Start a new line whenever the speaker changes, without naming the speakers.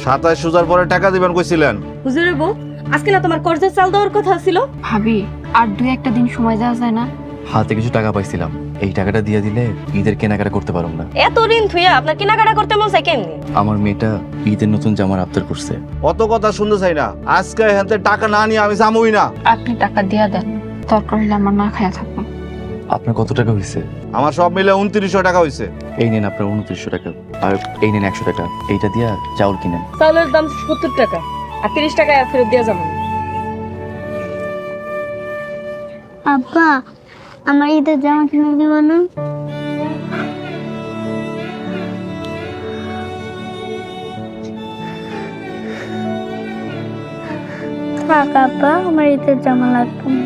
27 সুজার পরে টাকা দিবেন কইছিলেন।
হুজুরের বউ, আজকে না তোমার কর্জের চাল দেওয়ার কথা ছিল?
ভাবি আর দুই একটা দিন সময় দেওয়া যায় না?
হাতে কিছু টাকা পাইছিলাম, এই টাকাটা দিয়ে দিলে ঈদের কেনাকাটা করতে পারব না।
এত ঋণ থুইয়া আপনার কেনাকাটা করতে মন চাই কেমনি?
আমার মেয়েটা ঈদের নতুন জামার আবদার করছে।
অত কথা শুনতে চাই না, আজকে হেনতে টাকা না নিয়ে আমি যামই না।
আপনি টাকা দিয়া দেন, দরকার হলে আমার না খায়া থাকবো।
আপনার কত টাকা হয়েছে?
আমার সব মিলে 2900 টাকা হইছে।
এই নেন আপনার 2900 টাকা, আর এই নেন 100 টাকা। এইটা দিয়া চাউল কিনেন।
চাউলের দাম 70 টাকা, আর 30 টাকা ফেরত দিয়ে যাবো।
আব্বা, আমার ঈদের জামা কিনে দিব না? থাক আব্বা, আমার ঈদের জামা লাগবে না।